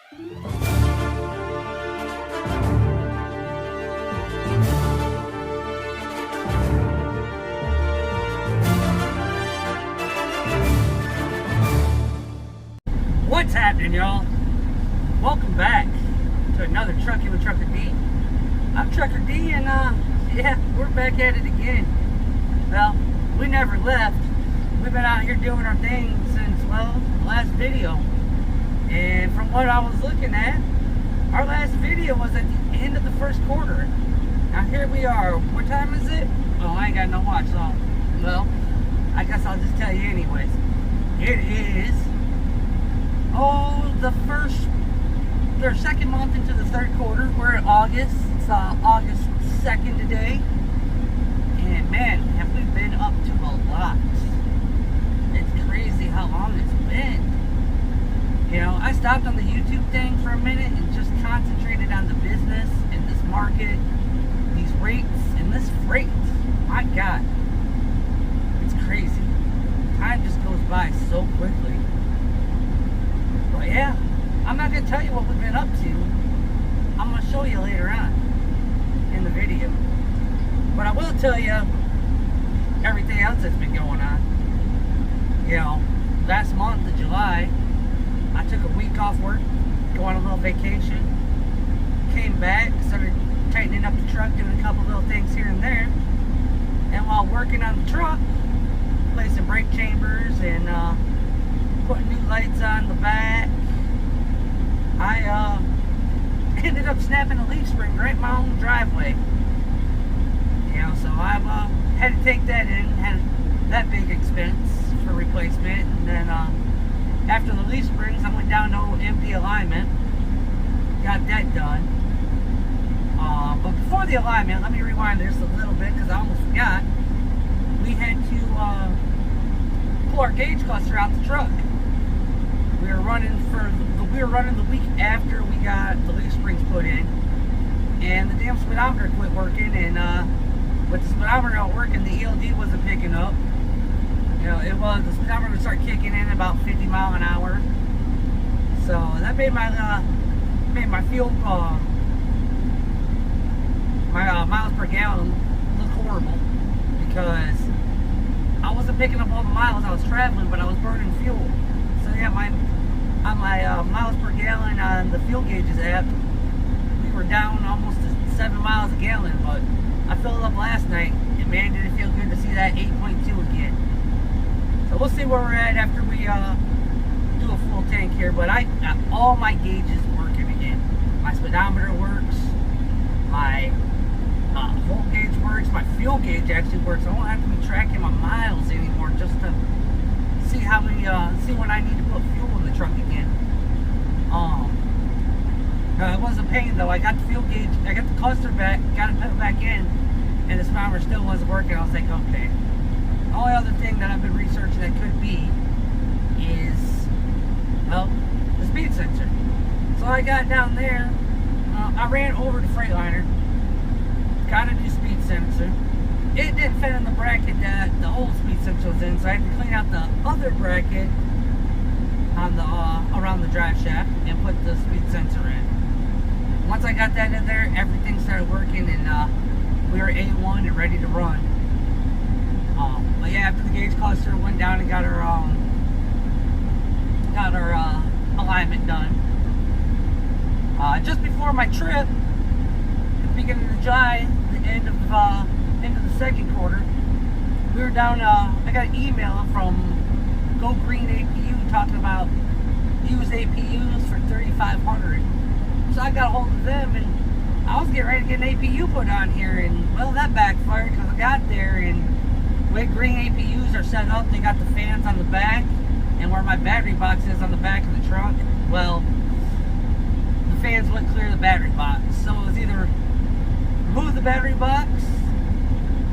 What's happening, y'all? Welcome back to another Trucking with Trucker D. I'm Trucker D, and yeah, we're back at it again. Well, we never left. We've been out here doing our thing since, well, the last video. And from what I was looking at, our last video was at the end of the first quarter. Now here we are. What time is it? Oh, I ain't got no watch, so, well, I guess I'll just tell you anyways. It is their second month into the third quarter. We're in August. It's August 2nd today. And man, have we been up to a lot. It's crazy how long it's been. You know, I stopped on the YouTube thing for a minute and just concentrated on the business and this market, these rates, and this freight. My God. It's crazy. Time just goes by so quickly. But yeah, I'm not going to tell you what we've been up to. I'm going to show you later on in the video. But I will tell you everything else that's been going on. You know, last month of July, I took a week off work, go on a little vacation, came back, started tightening up the truck, doing a couple little things here and there. And while working on the truck, placing brake chambers and putting new lights on the back, I ended up snapping a leaf spring right in my own driveway. You know, so I had to take that in, had that big expense for replacement, and then after the leaf springs, I went down to empty alignment, got that done. But before the alignment, let me rewind this a little bit because I almost forgot. We had to pull our gauge cluster out the truck. We were running the week after we got the leaf springs put in, and the damn speedometer quit working. And with the speedometer not working, the ELD wasn't picking up. You know, the speedometer would start kicking in about 50 miles an hour. So that made my fuel my miles per gallon look horrible because I wasn't picking up all the miles I was traveling, but I was burning fuel. So yeah, on my miles per gallon on the fuel gauges app, we were down almost to 7 miles a gallon. But I filled it up last night, and man, did it feel good to see that 8.2 again. So we'll see where we're at after we do a full tank here. But I got all my gauges working again. My speedometer works. My volt gauge works. My fuel gauge actually works. I won't have to be tracking my miles anymore just to see how many, see when I need to put fuel in the truck again. It was a pain though. I got the fuel gauge, I got the cluster back, got it put back in, and the speedometer still wasn't working. I was like, okay. The only other thing that I've been researching that could be is, well, the speed sensor. So I got down there, I ran over to Freightliner, got a new speed sensor. It didn't fit in the bracket that the old speed sensor was in, so I had to clean out the other bracket on the around the drive shaft and put the speed sensor in. Once I got that in there, everything started working, and we were A1 and ready to run. But yeah, after the gauge cluster went down and got our alignment done. Just before my trip, at the beginning of July, the end of the second quarter, we were down. I got an email from Go Green APU talking about used APUs for $3,500. So I got a hold of them, and I was getting ready to get an APU put on here, and well, that backfired because I got there and the way Green APUs are set up, they got the fans on the back, and where my battery box is on the back of the truck, well, the fans wouldn't clear the battery box. So it was either remove the battery box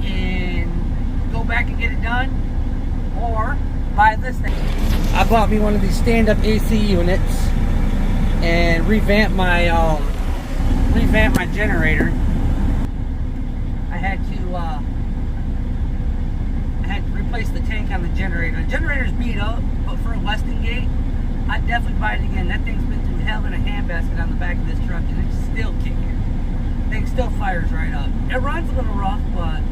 and go back and get it done, or buy this thing. I bought me one of these stand-up AC units and revamp my generator. I had to replace the tank on the generator. The generator's beat up, but for a Westingate, I'd definitely buy it again. That thing's been through having a handbasket on the back of this truck, and it's still kicking. Thing still fires right up. It runs a little rough, but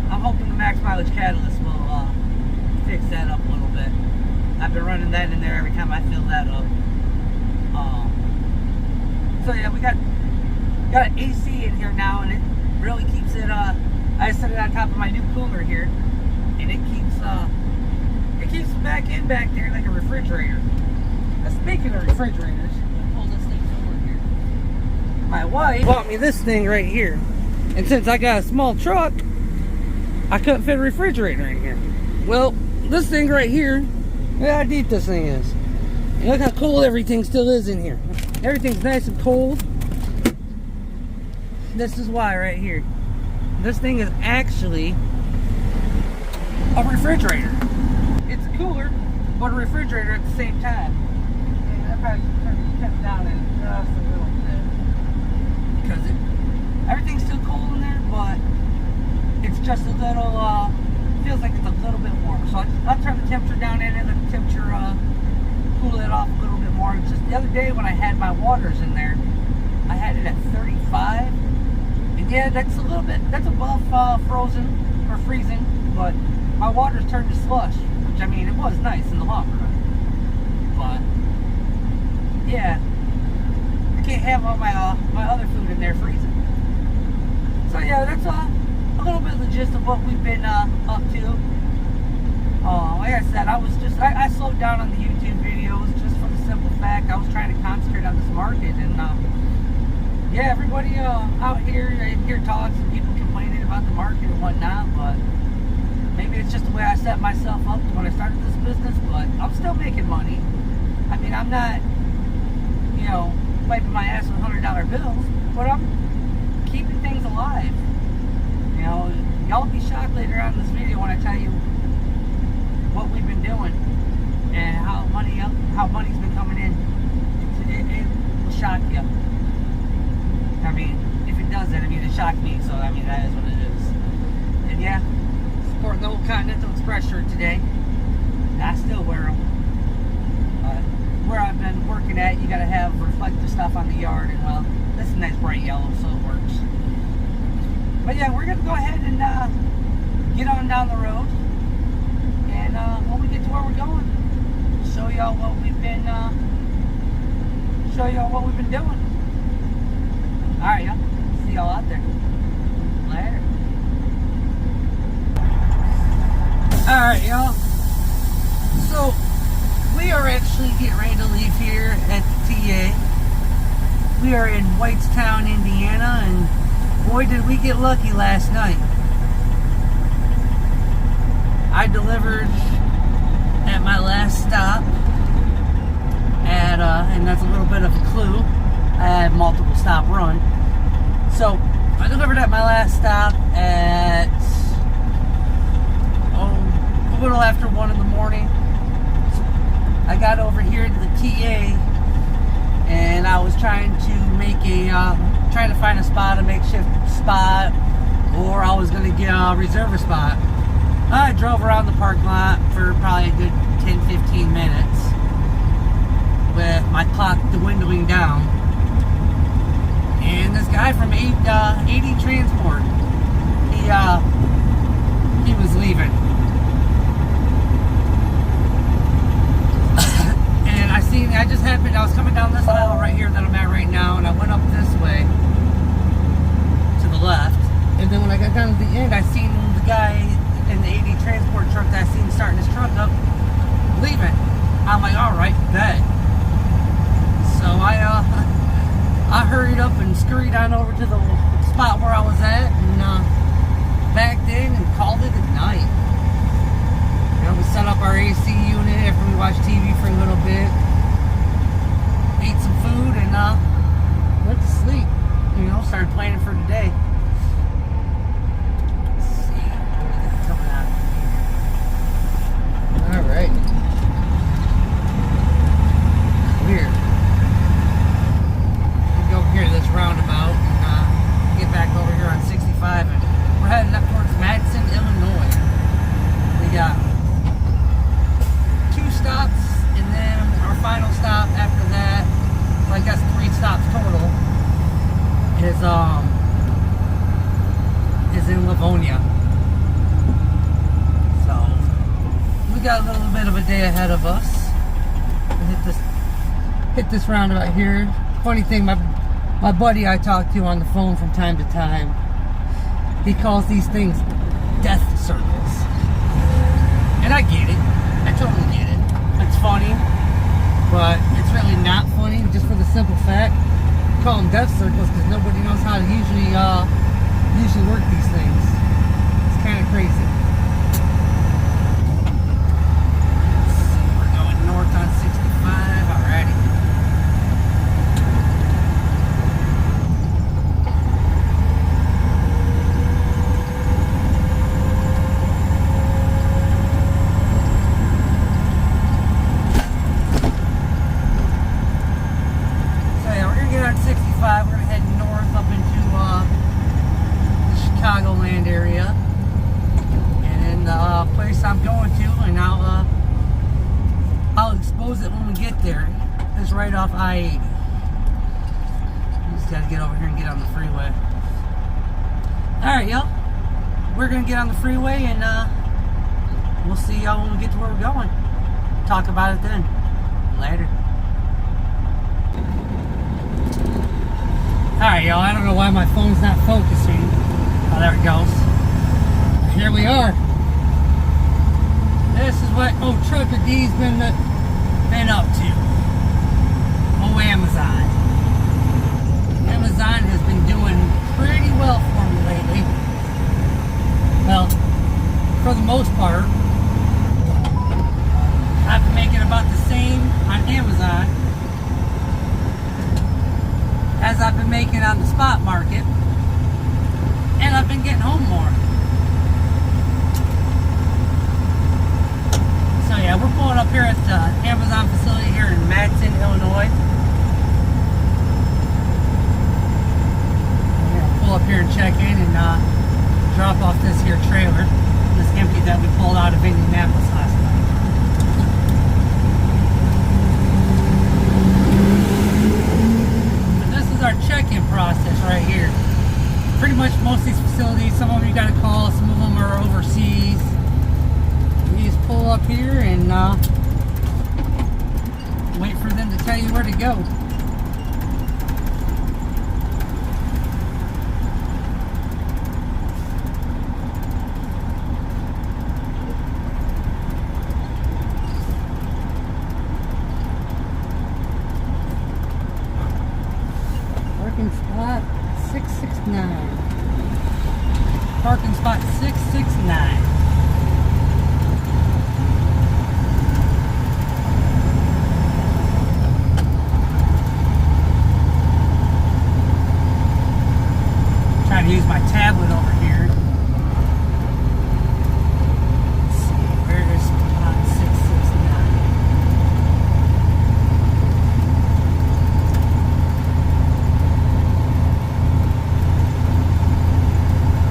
I'm hoping the max mileage catalyst will fix that up a little bit. I've been running that in there every time I fill that up. So yeah, we got an AC in here now, and it really keeps it. I set it on top of my new cooler here, and it keeps it back there like a refrigerator. Speaking of refrigerators, I'll pull this thing forward here. My wife bought me this thing right here, and since I got a small truck, I couldn't fit a refrigerator in here. Well, this thing right here, look how deep this thing is. And look how cold everything still is in here. Everything's nice and cold. This is why right here. This thing is actually a refrigerator. It's a cooler, but a refrigerator at the same time. And I probably should turn the temp down in just a little bit. Because everything's still cold in there, but it's just a little, feels like it's a little bit warm. So I'll turn the temperature down in and let the temperature cool it off a little bit more. It's just the other day when I had my waters in there, I had it at 35. And yeah, that's a little bit, that's above frozen or freezing, but my water's turned to slush, which I mean, it was nice in the long run. But yeah, I can't have all my other food in there freezing. So yeah, that's a little bit of the gist of what we've been up to. Like I said, I slowed down on the YouTube videos just for the simple fact I was trying to concentrate on this market. And yeah, everybody out here, I hear talks and people complaining about the market and whatnot, but maybe it's just the way I set myself up when I started this business. But I'm still making money. I mean, I'm not, wiping my ass with $100 bills, but I'm keeping things alive. Y'all will be shocked later on in this video when I tell you what we've been doing and how money's been coming in. It will shock you. I mean, if it doesn't, it shocked me. So I mean, that is what it is. And yeah, sporting the old Continental Express shirt today. I still wear them. Where I've been working at, you gotta have reflective stuff on the yard, and well, this is nice bright yellow, so it works. But yeah, we're gonna go ahead and get on down the road, and when we get to where we're going, show y'all what we've been doing. All right, y'all. See y'all out there. Later. All right, y'all. So we are actually getting ready to leave here at the TA. We are in Whitestown, Indiana, and boy, did we get lucky last night. I delivered at my last stop at, and that's a little bit of a clue, I had multiple stop run. So, I delivered at my last stop at, a little after 1 in the morning. So I got over here to the TA, and I was trying to find a spot, a makeshift spot, or I was going to get a reserve spot. I drove around the parking lot for probably a good 10-15 minutes with my clock dwindling down. And this guy from 80 Transport, he was leaving. And I was coming down this aisle right here that I'm at right now, and I went up this way to the left. And then when I got down to the end, I seen the guy in the 80 Transport truck that I seen starting his truck up, leaving. I'm like, all right, bet. So I hurried up and scurried on over to the spot where I was at, and backed in and called it a night. We set up our AC unit after we watched TV for a little bit, ate some food, and went to sleep. Started planning for today. Let's see what we got coming out of here. All right. Weird. We'll go over here to this roundabout and get back over here on 65, and we're heading up towards Madison, Illinois. We got 2 stops, and then our final stop after that is in Livonia. So we got a little bit of a day ahead of us. We'll hit this roundabout here. Funny thing, my buddy I talk to on the phone from time to time, he calls these things death circles. And I get it. I totally get it. It's funny, but it's really not funny, just for the simple fact, call them death circles because nobody knows how to usually work these things. It's kind of crazy. Let's see, we're going north on 65. Alrighty. We're going to head north up into the Chicagoland area, and then the place I'm going to, and I'll expose it when we get there. It's right off I-80. Just got to get over here and get on the freeway. Alright, y'all. We're going to get on the freeway, and we'll see y'all when we get to where we're going. Talk about it then. Later. Alright, y'all, I don't know why my phone's not focusing. Oh, there it goes. Here we are. This is what Trucker D's been up to. Oh, Amazon. Amazon has been doing pretty well for me lately. Well, for the most part. I've been making about the same on Amazon as I've been making on the spot market, and I've been getting home more. So yeah, we're pulling up here at the Amazon facility here in Matteson, Illinois. We're gonna pull up here and check in and drop off this here trailer, this empty that we pulled out of Indianapolis last night. Our check-in process right here. Pretty much most of these facilities, some of them you got to call, some of them are overseas. You just pull up here and wait for them to tell you where to go. Spot 669. Parking spot 669. Trying to use my tablet over here. Let's see, where is spot 669?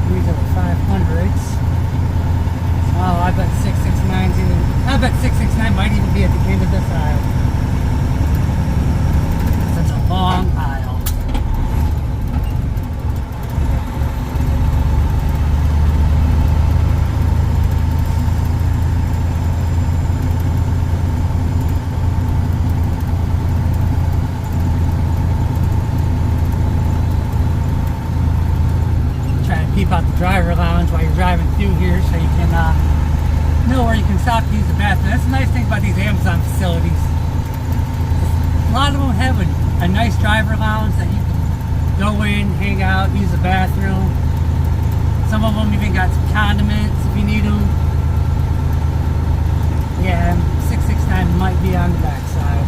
These are the 500s. Oh, I bet 669's even. I bet 669 might even be at the end of this aisle. It's a long aisle. Keep out the driver lounge while you're driving through here so you can know where you can stop to use the bathroom. That's the nice thing about these Amazon facilities. A lot of them have a nice driver lounge that you can go in, hang out, use the bathroom. Some of them even got some condiments if you need them. Yeah, 669 might be on the back side.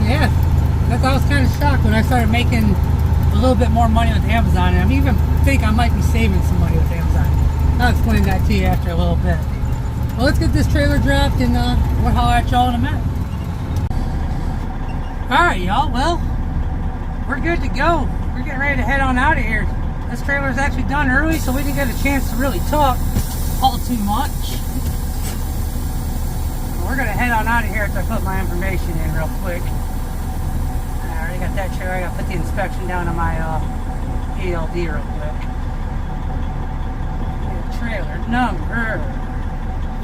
Yeah, I was kind of shocked when I started making a little bit more money with Amazon, and I even think I might be saving some money with Amazon. I'll explain that to you after a little bit. Well, let's get this trailer dropped, and we'll holler at y'all in a minute. Alright, y'all, well, we're good to go. We're getting ready to head on out of here. This trailer is actually done early, so we didn't get a chance to really talk all too much. we're gonna head on out of here after I put my information in real quick. I already got that trailer. I gotta put the inspection down on my ALD real quick. Trailer number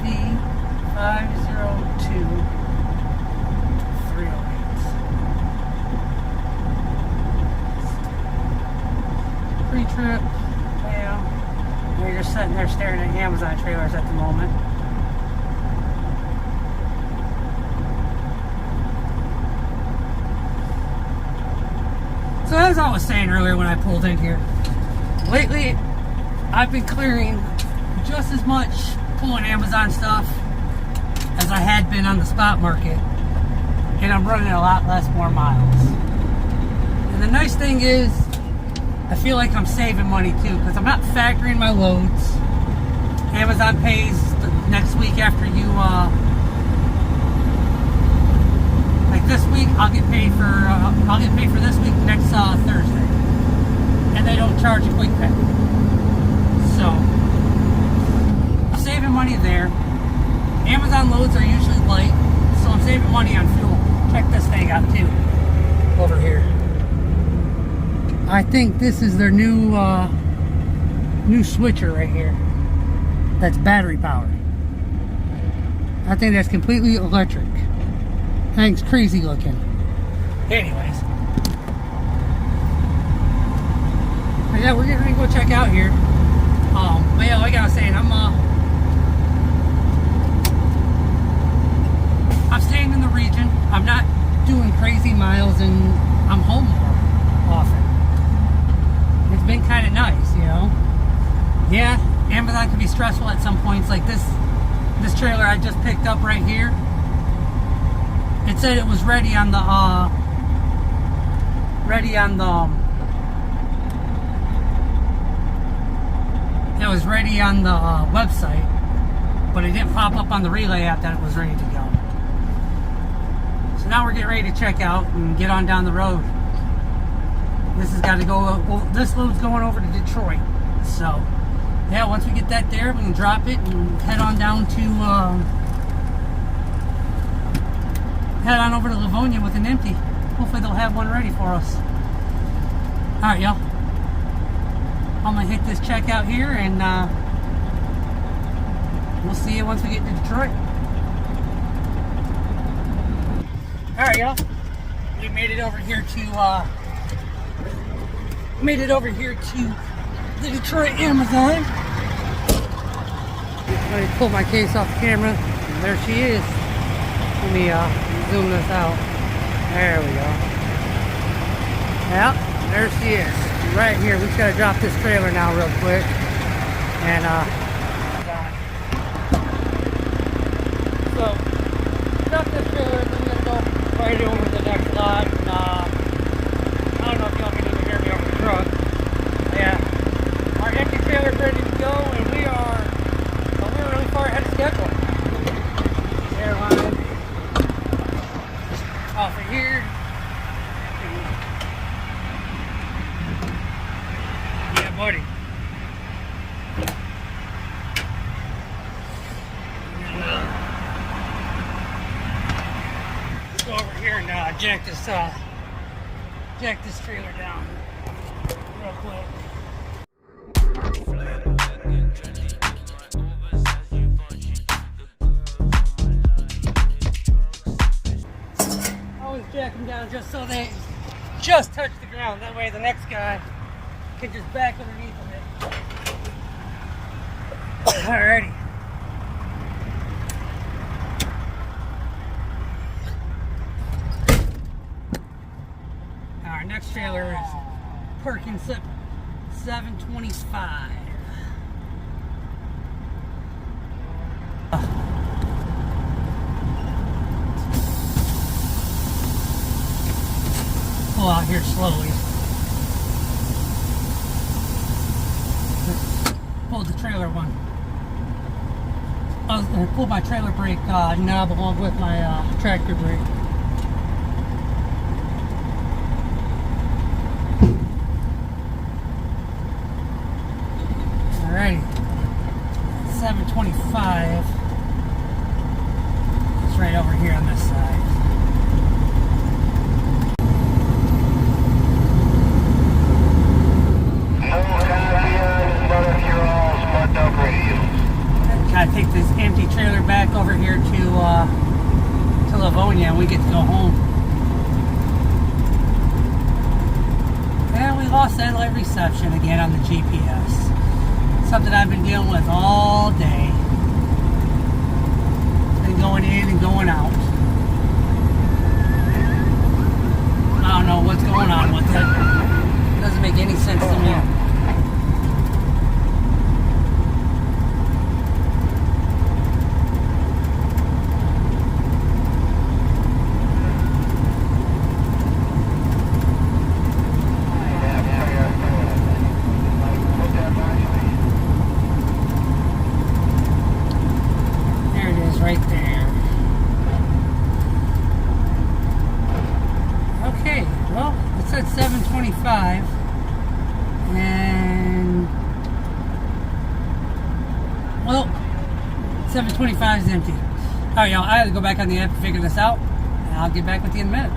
V502308. Pre-trip, yeah. You're just sitting there staring at Amazon trailers at the moment. So as I was saying earlier when I pulled in here, lately I've been clearing just as much pulling Amazon stuff as I had been on the spot market, and I'm running a lot more miles. And the nice thing is, I feel like I'm saving money too, because I'm not factoring my loads. Amazon pays the next week after you, like this week, I'll get paid for this week next Thursday, and they don't charge a quick pay. So I'm saving money there. Amazon loads are usually light, so I'm saving money on fuel. Check this thing out too, over here. I think this is their new switcher right here. That's battery powered. I think that's completely electric. Thing's crazy looking. Anyways. But yeah, we're getting ready to go check out here. But yeah, like I was saying, I'm staying in the region. I'm not doing crazy miles, and I'm home more often. It's been kind of nice, you know. Yeah, Amazon can be stressful at some points. Like this trailer I just picked up right here. It said it was ready on the website, but it didn't pop up on the Relay app that it was ready to go. So now we're getting ready to check out and get on down the road. This has got to go. Well, this load's going over to Detroit. So yeah, once we get that there, we can drop it and head on down to head on over to Livonia with an empty. Hopefully they'll have one ready for us. Alright, y'all. I'm gonna hit this checkout here, and we'll see you once we get to Detroit. Alright, y'all. We made it over here to the Detroit Amazon. Let me pull my case off the camera. And there she is. Let me zoom this out. There we go. Yep, there she is. Right here. We just gotta drop this trailer now real quick. And so drop this trailer, and I'm gonna go right over to the next lot. And, I don't know if y'all can even hear me over the truck. Yeah. Our empty trailer's ready to go, and we're really far ahead of schedule. Airline. Off of here. Yeah, buddy. Let's go over here and jack this trailer down real quick. Jack them down just so they just touch the ground. That way the next guy can just back underneath of it. Alrighty. Our next trailer is Perkins 725. Pull out here slowly. Pull the trailer one. I was going to pull my trailer brake knob along with my tractor brake. Alrighty. 725. It's here on this side. Gotta take this empty trailer back over here to Livonia, and we get to go home. And we lost satellite reception again on the GPS. Something I've been dealing with all day. It's been going in and going out. I don't know what's going on with it. It doesn't make any sense to me. Right there. Okay, well, it's at 7:25, and well, 7:25 is empty. All right, y'all. I had to go back on the app to figure this out, and I'll get back with you in a minute.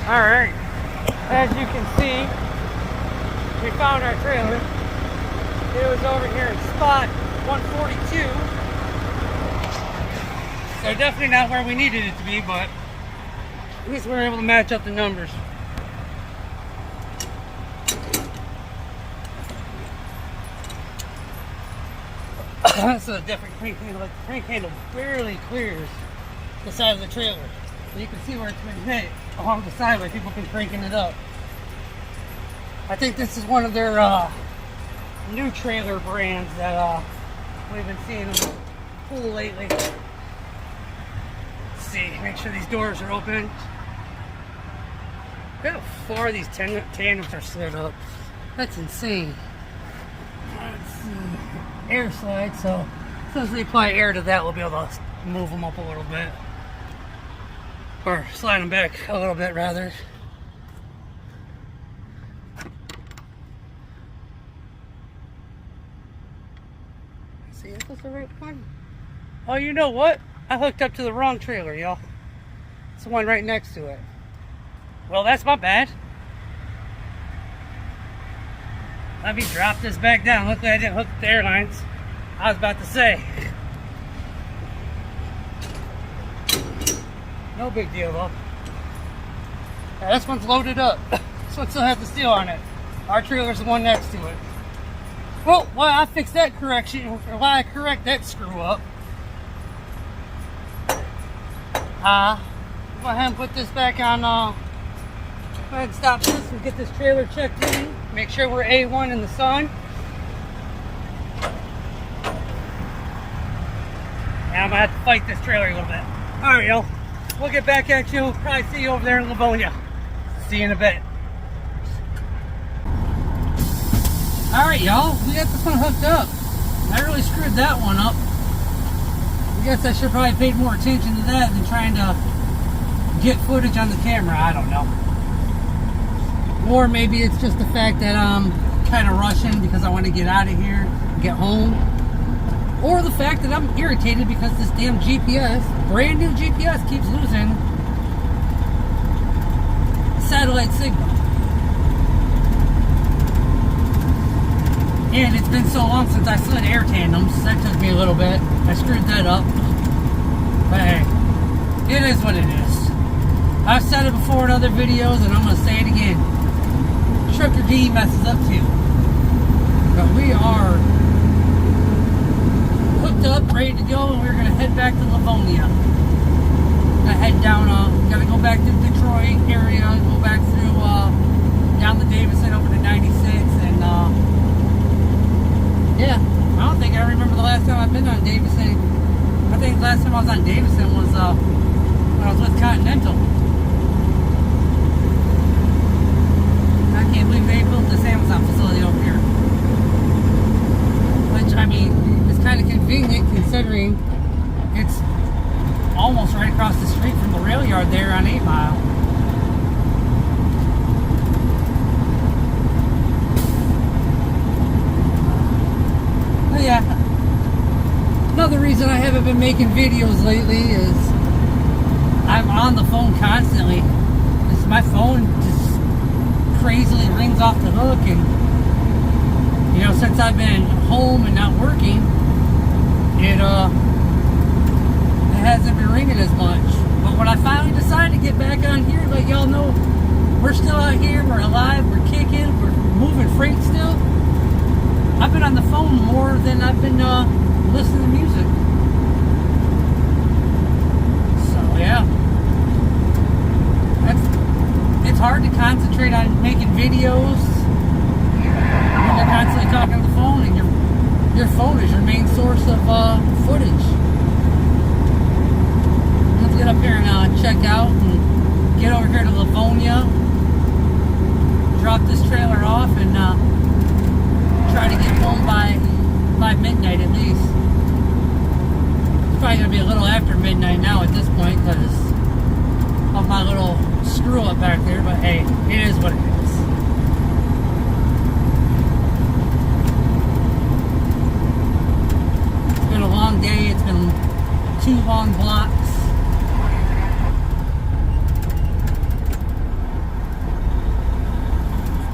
Alright, as you can see, we found our trailer. It was over here in spot 142. So definitely not where we needed it to be, but at least we were able to match up the numbers. This is a different crank handle. Like the crank handle barely clears the side of the trailer. So you can see where it's been hit along the side where people have been cranking it up. I think this is one of their new trailer brands that we've been seeing them pull lately. Let's see, make sure these doors are open. Look how far these tandems are slid up. That's insane. Let's see. Air slide, so as soon as we apply air to that, we'll be able to move them up a little bit. Or slide them back a little bit, rather. See, is this the right one? Oh, you know what? I hooked up to the wrong trailer, y'all. It's the one right next to it. Well, that's my bad. Let me drop this back down. Luckily, I didn't hook the airlines. I was about to say. No big deal, though. Yeah, this one's loaded up. This one still has the steel on it. Our trailer's the one next to it. Well, while I fix that correction, or while I correct that screw up, go ahead and put this back on. Go ahead and stop this and get this trailer checked in. Make sure we're A1 in the sun. And I'm gonna have to fight this trailer a little bit. Alright, y'all. We'll get back at you. We'll probably see you over there in Livonia. See you in a bit. Alright, y'all. We got this one hooked up. I really screwed that one up. I guess I should probably pay more attention to that than trying to get footage on the camera. I don't know. Or maybe it's just the fact that I'm kind of rushing because I want to get out of here and get home. Or the fact that I'm irritated because this damn GPS, brand new GPS, keeps losing satellite signal. And it's been so long since I slid air tandems. That took me a little bit. I screwed that up. But hey, it is what it is. I've said it before in other videos, and I'm going to say it again. Trucker D messes up too. But we are hooked up, ready to go, and we're going to head back to Livonia. Gonna head down, gotta go back to Detroit area, go back through, down the Davis in Davison was when I was with Continental. I can't believe they built this Amazon facility over here. Which, I mean, is kind of convenient considering it's almost right across the street from the rail yard there on 8 Mile. But yeah, another reason I haven't been making videos lately is I'm on the phone constantly. My phone just crazily rings off the hook, and you know, since I've been home and not working, it hasn't been ringing as much. But when I finally decided to get back on here, let y'all know we're still out here, we're alive, we're kicking, we're moving freight still. I've been on the phone more than I've been listening to music. So yeah, it's hard to concentrate on making videos when you're constantly talking on the phone, and your phone is your main source of footage. Let's get up here and check out and get over here to Livonia, drop this trailer off, and try to get home by midnight at least. It's probably going to be a little after midnight now at this point because of my little screw up back there, but hey, it is what it is. It's been a long day. It's been 2 long blocks.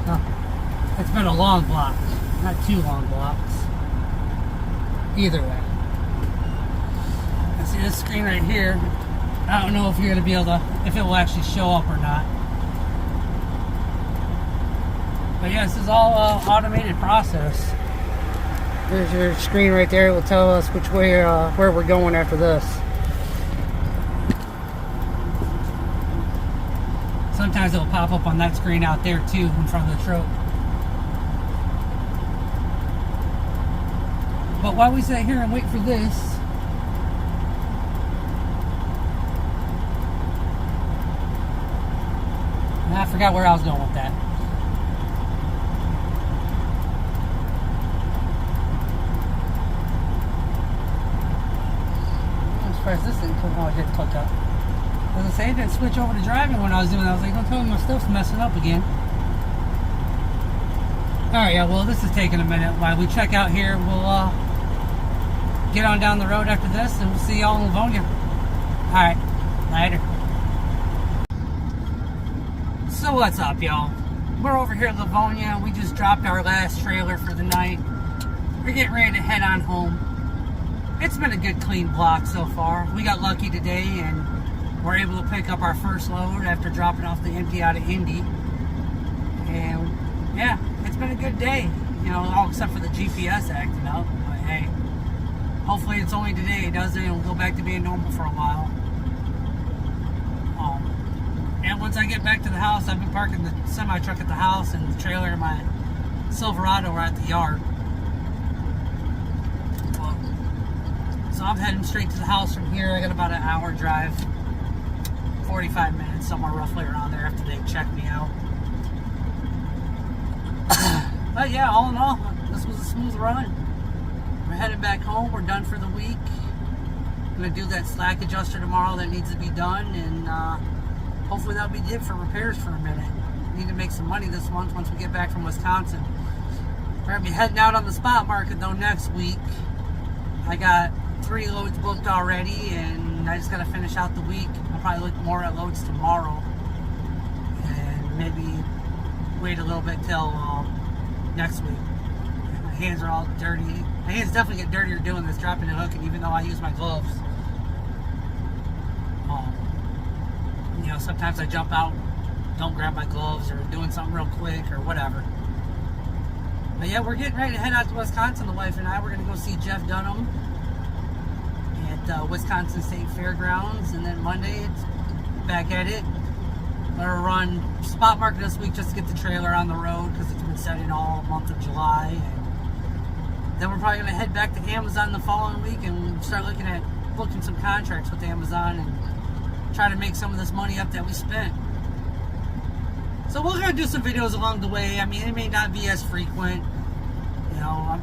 No, it's been a long block, not 2 long blocks. Either way. I see this screen right here. I don't know if you're going to be able to, if it will actually show up or not. But yeah, this is all automated process. There's your screen right there. It will tell us which way, where we're going after this. Sometimes it'll pop up on that screen out there too, in front of the truck. But while we sit here and wait for this, I forgot where I was going with that. I'm surprised this didn't click. Oh, it did click up. I was gonna say, it didn't switch over to driving when I was doing that. I was like, don't tell me my stuff's messing up again. Alright, yeah, well, this is taking a minute. While we check out here, we'll get on down the road after this, and we'll see y'all in Livonia. Alright, later. So what's up, y'all? We're over here at Livonia. We just dropped our last trailer for the night. We're getting ready to head on home. It's been a good clean block so far. We got lucky today and we're able to pick up our first load after dropping off the empty out of Indy. And yeah, it's been a good day. You know, all except for the GPS acting up. But hey, hopefully it's only today. It doesn't, and we'll go back to being normal for a while. And once I get back to the house, I've been parking the semi-truck at the house and the trailer in my Silverado are at the yard. So I'm heading straight to the house from here. I got about an hour drive, 45 minutes, somewhere roughly around there after they check me out. But yeah, all in all, this was a smooth run. We're headed back home. We're done for the week. I'm going to do that slack adjuster tomorrow that needs to be done, and hopefully that'll be it for repairs for a minute. Need to make some money this month once we get back from Wisconsin. We're going to be heading out on the spot market though next week. I got 3 loads booked already, and I just got to finish out the week. I'll probably look more at loads tomorrow, and maybe wait a little bit till next week. My hands are all dirty. My hands definitely get dirtier doing this, dropping and hooking, even though I use my gloves. You know, sometimes I jump out, don't grab my gloves, or doing something real quick, or whatever. But yeah, we're getting ready to head out to Wisconsin, the wife and I. We're going to go see Jeff Dunham at Wisconsin State Fairgrounds, and then Monday it's back at it. I'm going to run spot market this week just to get the trailer on the road because it's been setting all month of July. And then we're probably going to head back to Amazon the following week and start looking at booking some contracts with Amazon and try to make some of this money up that we spent. So we're gonna do some videos along the way. I mean, it may not be as frequent. You know, I'm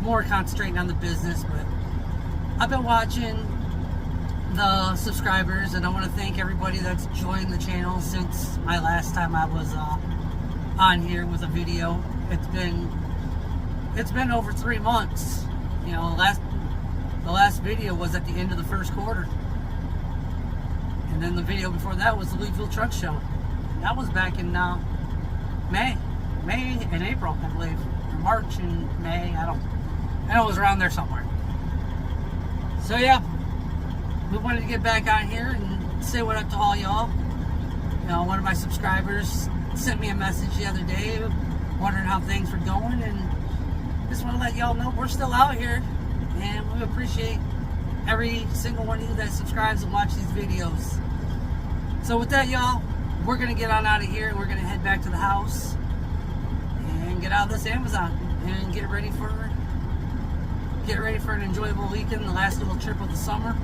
more concentrating on the business, but I've been watching the subscribers, and I want to thank everybody that's joined the channel since my last time I was on here with a video. It's been over 3 months. You know, the last video was at the end of the first quarter, and then the video before that was the Leadville Truck Show. That was back in May and April, I believe, or March and May. I know it was around there somewhere. So yeah, we wanted to get back on here and say what up to all y'all. You know, one of my subscribers sent me a message the other day wondering how things were going, and just want to let y'all know we're still out here, and we appreciate every single one of you that subscribes and watch these videos. So with that, y'all, we're gonna get on out of here, and we're gonna head back to the house and get out of this Amazon and get ready for an enjoyable weekend, the last little trip of the summer.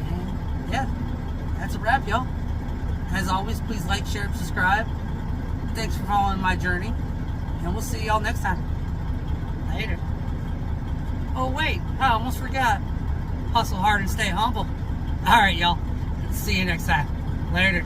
And yeah, that's a wrap, y'all. As always, please like, share, and subscribe. Thanks for following my journey, and we'll see y'all next time. Later. Oh wait, I almost forgot. Hustle hard and stay humble. Alright, y'all. See you next time. Later.